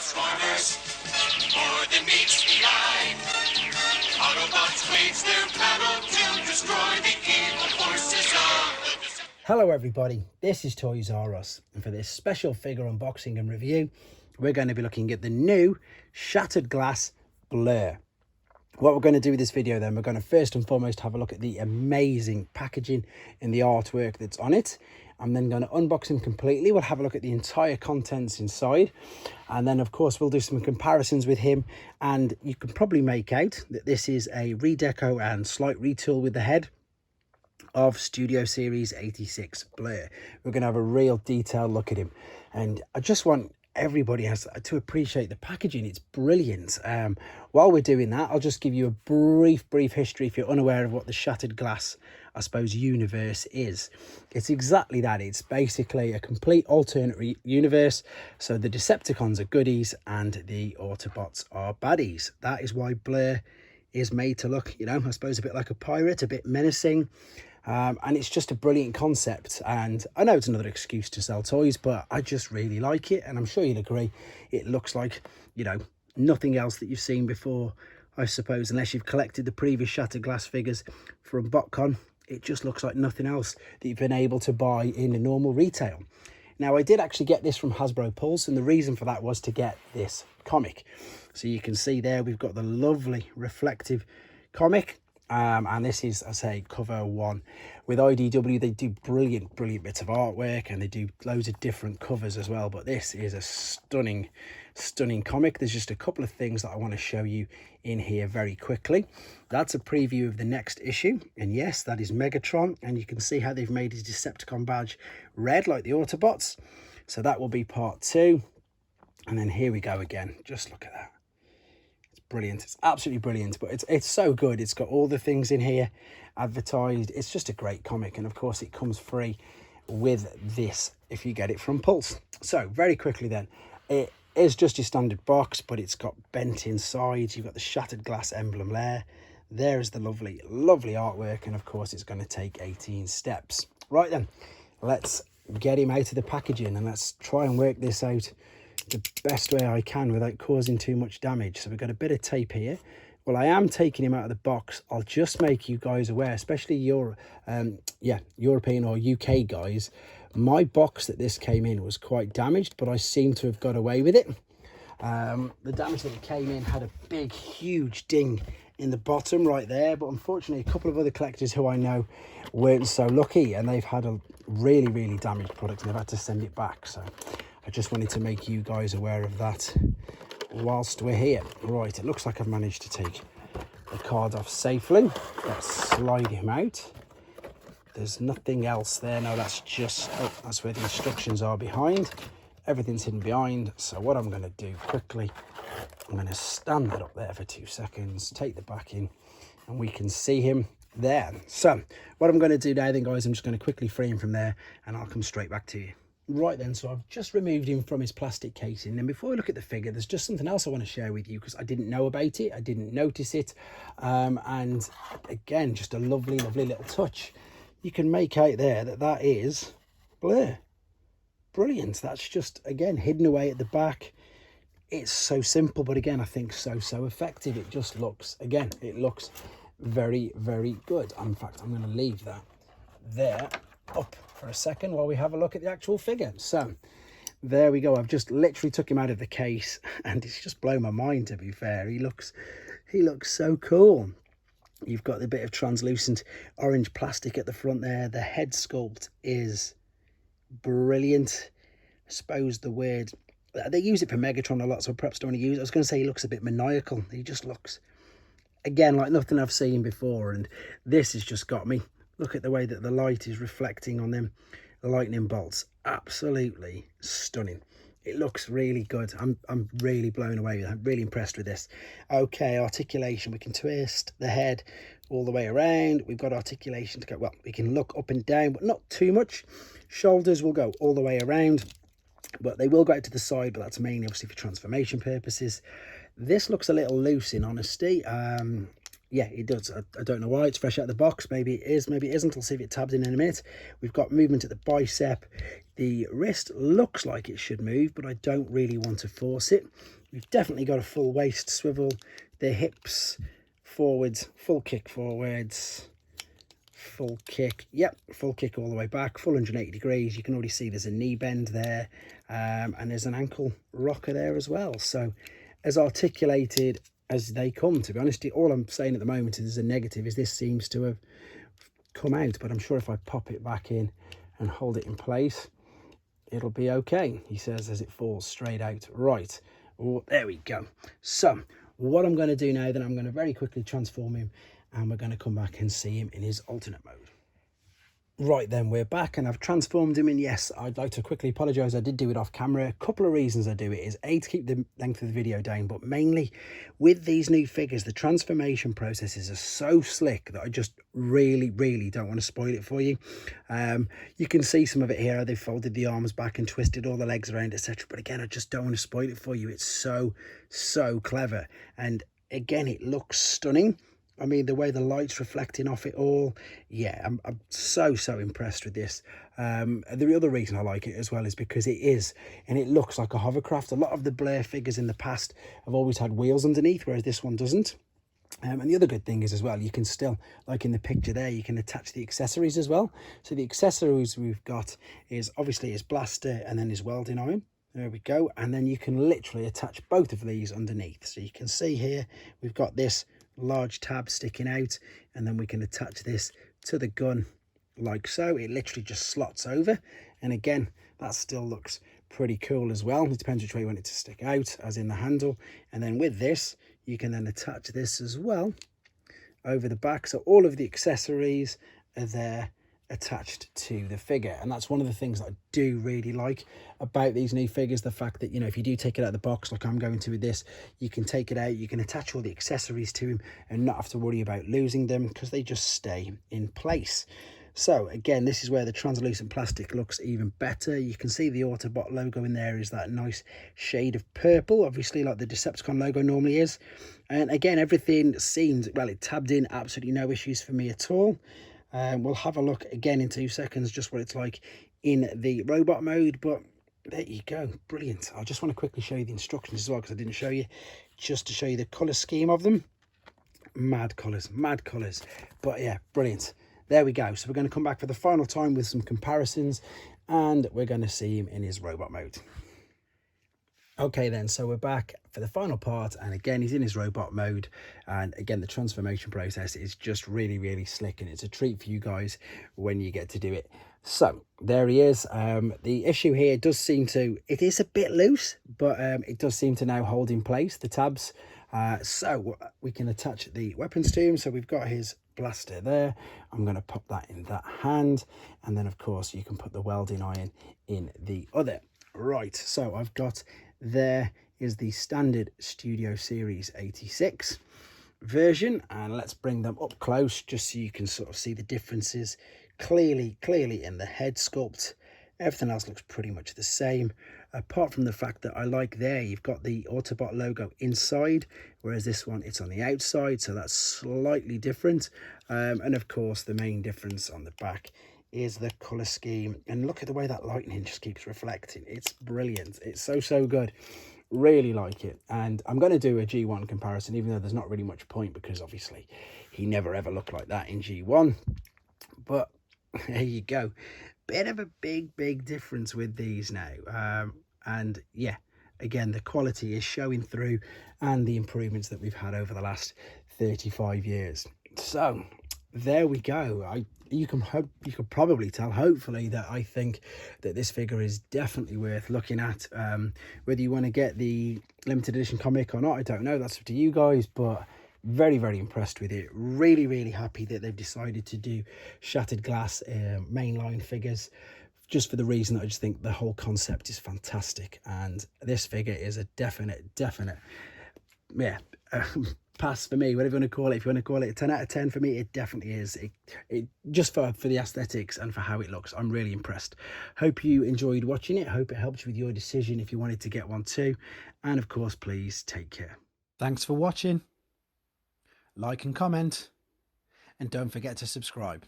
Transformers, more than meets the eye. Autobots wage their battle to destroy the evil forces of the... Hello everybody, this is Toys R Us, and for this special figure unboxing and review, we're going to be looking at the new Shattered Glass Blurr. What we're going to do with this video then, we're going to first and foremost have a look at the amazing packaging and the artwork that's on it. I'm then going to unbox him completely. We'll have a look at the entire contents inside, and then of course we'll do some comparisons with him, and you can probably make out that this is a redeco and slight retool with the head of Studio Series 86 Blurr. We're going to have a real detailed look at him, and I just want everybody has to appreciate the packaging. It's brilliant. While we're doing that, I'll just give you a brief history if you're unaware of what the Shattered Glass, I suppose, universe is. It's exactly that. It's basically a complete alternate universe. So the Decepticons are goodies and the Autobots are baddies. That is why Blurr is made to look, you know, I suppose a bit like a pirate, a bit menacing. And it's just a brilliant concept, and I know it's another excuse to sell toys, but I just really like it, and I'm sure you'll agree it looks like, you know, nothing else that you've seen before, I suppose, unless you've collected the previous Shattered Glass figures from BotCon. It just looks like nothing else that you've been able to buy in a normal retail. Now, I did actually get this from Hasbro Pulse, and the reason for that was to get this comic. So you can see there we've got the lovely reflective comic. And this is, I say, cover one. With IDW, they do brilliant bits of artwork, and they do loads of different covers as well. But this is a stunning comic. There's just a couple of things that I want to show you in here very quickly. That's a preview of the next issue, and yes, that is Megatron, and you can see how they've made his Decepticon badge red like the Autobots. So that will be part two. And then here we go again. Just look at that. Brilliant. It's absolutely brilliant, but it's so good. It's got all the things in here advertised. It's just a great comic, and of course it comes free with this if you get it from Pulse. So very quickly then, it is just your standard box, but it's got bent inside. You've got the Shattered Glass emblem there. There's the lovely artwork, and of course it's going to take 18 steps. Right then, let's get him out of the packaging and let's try and work this out the best way I can without causing too much damage. So we've got a bit of tape here. Well, I am taking him out of the box. I'll just make you guys aware, especially your European or UK guys, my box that this came in was quite damaged, but I seem to have got away with it. The damage that it came in had a big huge ding in the bottom right there, but unfortunately a couple of other collectors who I know weren't so lucky, and they've had a really damaged product and they've had to send it back. So I just wanted to make you guys aware of that whilst we're here. Right, it looks like I've managed to take the card off safely. Let's slide him out. There's nothing else there. No, that's just, oh, that's where the instructions are behind. Everything's hidden behind. So what I'm going to do quickly, I'm going to stand it up there for 2 seconds, take the back in, and we can see him there. So what I'm going to do now then, guys, I'm just going to quickly free him from there, and I'll come straight back to you. Right then, so I've just removed him from his plastic casing, and before we look at the figure, there's just something else I want to share with you because I didn't know about it, I didn't notice it, and again, just a lovely little touch. You can make out there that is Blurr. Brilliant. That's just, again, hidden away at the back. It's so simple, but again, I think so effective. It just looks, again, it looks very good. In fact, I'm going to leave that there up for a second while we have a look at the actual figure. So there we go. I've just literally took him out of the case, and it's just blown my mind, to be fair. He looks so cool. You've got the bit of translucent orange plastic at the front there. The head sculpt is brilliant. I suppose the word, they use it for Megatron a lot, so perhaps don't want to use it. I was going to say he looks a bit maniacal. He just looks, again, like nothing I've seen before, and this has just got me. Look at the way that the light is reflecting on them lightning bolts. Absolutely stunning. It looks really good. I'm really blown away with it. I'm really impressed with this. Okay, articulation. We can twist the head all the way around. We've got articulation to go, well, we can look up and down, but not too much. Shoulders will go all the way around, but they will go out to the side, but that's mainly obviously for transformation purposes. This looks a little loose, in honesty. Yeah, it does. I don't know why. It's fresh out of the box. Maybe it is, maybe it isn't. I'll see if it tabs in a minute. We've got movement at the bicep. The wrist looks like it should move, but I don't really want to force it. we've definitely got a full waist swivel, the hips forwards, full kick forwards, full kick, yep, full kick all the way back, full 180 degrees. You can already see there's a knee bend there, and there's an ankle rocker there as well. So as articulated as they come, to be honest. All I'm saying at the moment is a negative is this seems to have come out, but I'm sure if I pop it back in and hold it in place, it'll be okay, he says, as it falls straight out. Right, oh, there we go. So what I'm going to do now, then I'm going to very quickly transform him, and we're going to come back and see him in his alternate mode. Right, then we're back, and I've transformed him, and yes, I'd like to quickly apologise. I did do it off camera. A couple of reasons I do it is A, to keep the length of the video down, but mainly with these new figures, the transformation processes are so slick that I just really don't want to spoil it for you. You can see some of it here. They've folded the arms back and twisted all the legs around, etc. But again, I just don't want to spoil it for you. It's so clever, and again, it looks stunning. I mean, the way the light's reflecting off it all, yeah, I'm so impressed with this. The other reason I like it as well is because it is, and it looks like a hovercraft. A lot of the Blurr figures in the past have always had wheels underneath, whereas this one doesn't. And the other good thing is as well, you can still, like in the picture there, you can attach the accessories as well. So the accessories we've got is obviously his blaster and then his welding iron. There we go. And then you can literally attach both of these underneath. So you can see here, we've got this large tab sticking out, and then we can attach this to the gun like so. It literally just slots over, and again, that still looks pretty cool as well. It depends which way you want it to stick out, as in the handle. And then with this, you can then attach this as well over the back. So all of the accessories are there attached to the figure, and that's one of the things that I do really like about these new figures, the fact that, you know, if you do take it out of the box like I'm going to with this, you can take it out, you can attach all the accessories to him and not have to worry about losing them because they just stay in place. So again, this is where the translucent plastic looks even better. You can see the Autobot logo in there is that nice shade of purple, obviously like the Decepticon logo normally is. And again, everything seems, well, it tabbed in, absolutely no issues for me at all. We'll have a look again in 2 seconds just what it's like in the robot mode, but there you go, brilliant. I just want to quickly show you the instructions as well, because I didn't show you, just to show you the colour scheme of them. Mad colours, but yeah, brilliant. There we go. So we're going to come back for the final time with some comparisons, and we're going to see him in his robot mode. Okay then, so we're back for the final part, and again he's in his robot mode, and again the transformation process is just really slick, and it's a treat for you guys when you get to do it. So there he is. The issue here does seem to, it is a bit loose, but it does seem to now hold in place the tabs, so we can attach the weapons to him. So we've got his blaster there. I'm going to pop that in that hand, and then of course you can put the welding iron in the other. Right, so I've got, there is the standard Studio Series 86 version, and let's bring them up close just so you can sort of see the differences clearly in the head sculpt. Everything else looks pretty much the same, apart from the fact that I like there you've got the Autobot logo inside, whereas this one it's on the outside, so that's slightly different. And of course the main difference on the back is the color scheme, and look at the way that lightning just keeps reflecting. It's brilliant. It's so good. Really like it. And I'm going to do a G1 comparison, even though there's not really much point, because obviously he never ever looked like that in G1. But there you go, bit of a big difference with these now. And yeah, again, the quality is showing through, and the improvements that we've had over the last 35 years. So there we go. You can probably tell, hopefully, that I think that this figure is definitely worth looking at. Whether you want to get the limited edition comic or not, I don't know, that's up to you guys, but very impressed with it. Really happy that they've decided to do shattered glass mainline figures, just for the reason that I just think the whole concept is fantastic, and this figure is a definite yeah, pass for me, whatever you want to call it. If you want to call it a 10 out of 10, for me it definitely is. It just for the aesthetics and for how it looks, I'm really impressed. Hope you enjoyed watching it. Hope it helped you with your decision if you wanted to get one too, and of course please take care. Thanks for watching. Like and comment, and don't forget to subscribe.